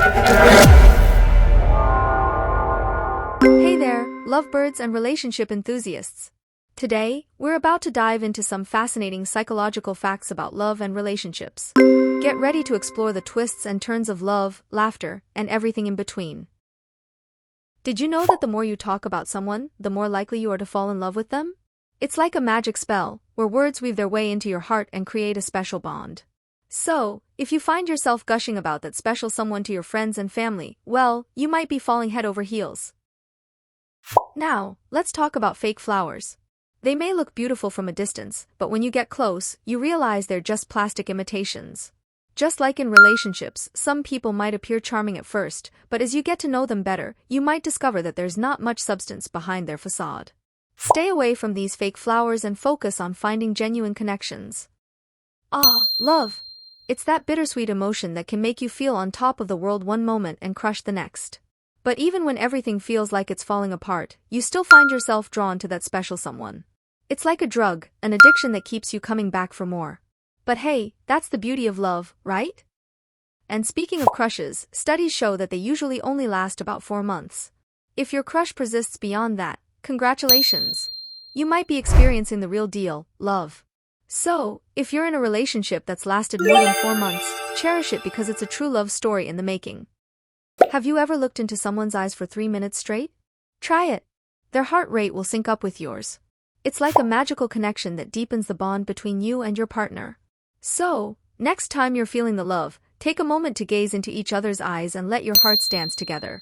Hey there, lovebirds and relationship enthusiasts. Today, we're about to dive into some fascinating psychological facts about love and relationships. Get ready to explore the twists and turns of love, laughter, and everything in between. Did you know that the more you talk about someone, the more likely you are to fall in love with them? It's like a magic spell, where words weave their way into your heart and create a special bond. So, if you find yourself gushing about that special someone to your friends and family, well, you might be falling head over heels. Now, let's talk about fake flowers. They may look beautiful from a distance, but when you get close, you realize they're just plastic imitations. Just like in relationships, some people might appear charming at first, but as you get to know them better, you might discover that there's not much substance behind their facade. Stay away from these fake flowers and focus on finding genuine connections. Love. It's that bittersweet emotion that can make you feel on top of the world one moment and crush the next. But even when everything feels like it's falling apart, you still find yourself drawn to that special someone. It's like a drug, an addiction that keeps you coming back for more. But hey, that's the beauty of love, right? And speaking of crushes, studies show that they usually only last about 4 months. If your crush persists beyond that, congratulations! You might be experiencing the real deal, love. So, if you're in a relationship that's lasted more than 4 months, cherish it because it's a true love story in the making. Have you ever looked into someone's eyes for 3 minutes straight? Try it. Their heart rate will sync up with yours. It's like a magical connection that deepens the bond between you and your partner. So, next time you're feeling the love, take a moment to gaze into each other's eyes and let your hearts dance together.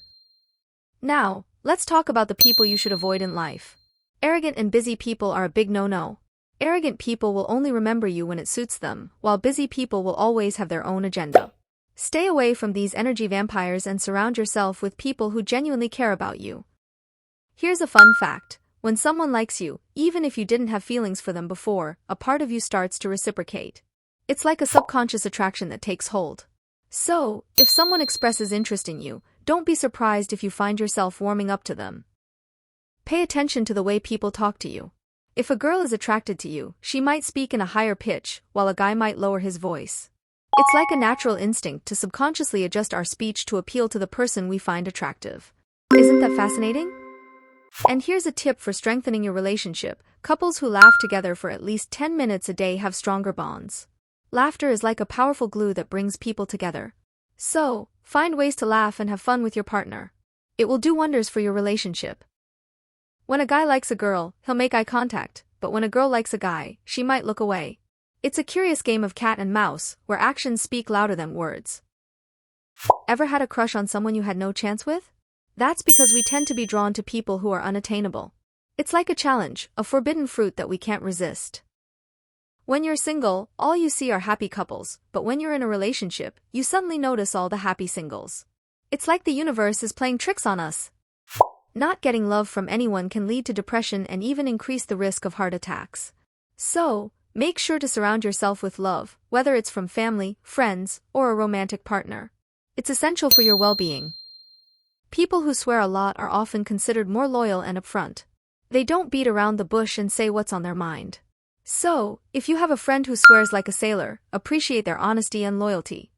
Now, let's talk about the people you should avoid in life. Arrogant and busy people are a big no-no. Arrogant people will only remember you when it suits them, while busy people will always have their own agenda. Stay away from these energy vampires and surround yourself with people who genuinely care about you. Here's a fun fact. When someone likes you, even if you didn't have feelings for them before, a part of you starts to reciprocate. It's like a subconscious attraction that takes hold. So, if someone expresses interest in you, don't be surprised if you find yourself warming up to them. Pay attention to the way people talk to you. If a girl is attracted to you, she might speak in a higher pitch, while a guy might lower his voice. It's like a natural instinct to subconsciously adjust our speech to appeal to the person we find attractive. Isn't that fascinating? And here's a tip for strengthening your relationship. Couples who laugh together for at least 10 minutes a day have stronger bonds. Laughter is like a powerful glue that brings people together. So, find ways to laugh and have fun with your partner. It will do wonders for your relationship. When a guy likes a girl, he'll make eye contact, but when a girl likes a guy, she might look away. It's a curious game of cat and mouse, where actions speak louder than words. Ever had a crush on someone you had no chance with? That's because we tend to be drawn to people who are unattainable. It's like a challenge, a forbidden fruit that we can't resist. When you're single, all you see are happy couples, but when you're in a relationship, you suddenly notice all the happy singles. It's like the universe is playing tricks on us. Not getting love from anyone can lead to depression and even increase the risk of heart attacks. So, make sure to surround yourself with love, whether it's from family, friends, or a romantic partner. It's essential for your well-being. People who swear a lot are often considered more loyal and upfront. They don't beat around the bush and say what's on their mind. So, if you have a friend who swears like a sailor, appreciate their honesty and loyalty.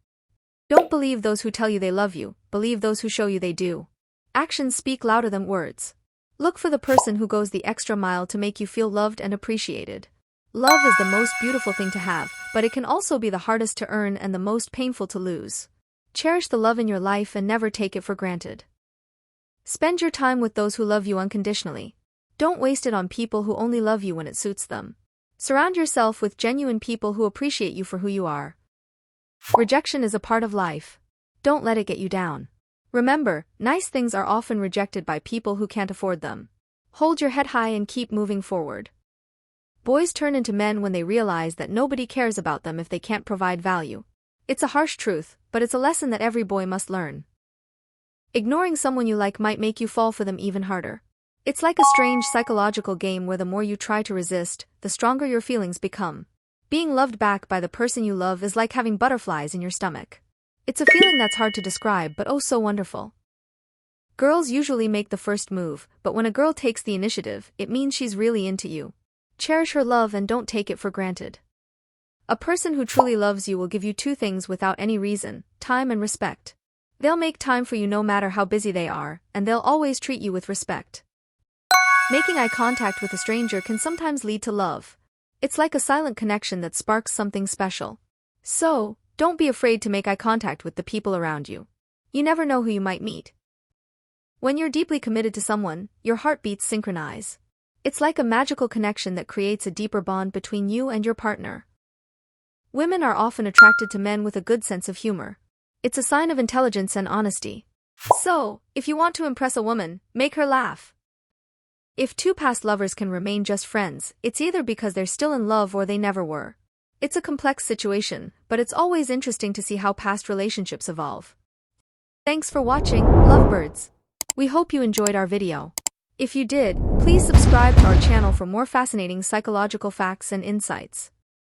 Don't believe those who tell you they love you, believe those who show you they do. Actions speak louder than words. Look for the person who goes the extra mile to make you feel loved and appreciated. Love is the most beautiful thing to have, but it can also be the hardest to earn and the most painful to lose. Cherish the love in your life and never take it for granted. Spend your time with those who love you unconditionally. Don't waste it on people who only love you when it suits them. Surround yourself with genuine people who appreciate you for who you are. Rejection is a part of life. Don't let it get you down. Remember, nice things are often rejected by people who can't afford them. Hold your head high and keep moving forward. Boys turn into men when they realize that nobody cares about them if they can't provide value. It's a harsh truth, but it's a lesson that every boy must learn. Ignoring someone you like might make you fall for them even harder. It's like a strange psychological game where the more you try to resist, the stronger your feelings become. Being loved back by the person you love is like having butterflies in your stomach. It's a feeling that's hard to describe but oh so wonderful. Girls usually make the first move, but when a girl takes the initiative, it means she's really into you. Cherish her love and don't take it for granted. A person who truly loves you will give you 2 things without any reason: time and respect. They'll make time for you no matter how busy they are, and they'll always treat you with respect. Making eye contact with a stranger can sometimes lead to love. It's like a silent connection that sparks something special. So, don't be afraid to make eye contact with the people around you. You never know who you might meet. When you're deeply committed to someone, your heartbeats synchronize. It's like a magical connection that creates a deeper bond between you and your partner. Women are often attracted to men with a good sense of humor. It's a sign of intelligence and honesty. So, if you want to impress a woman, make her laugh. If two past lovers can remain just friends, it's either because they're still in love or they never were. It's a complex situation, but it's always interesting to see how past relationships evolve. Thanks for watching, lovebirds. We hope you enjoyed our video. If you did, please subscribe to our channel for more fascinating psychological facts and insights.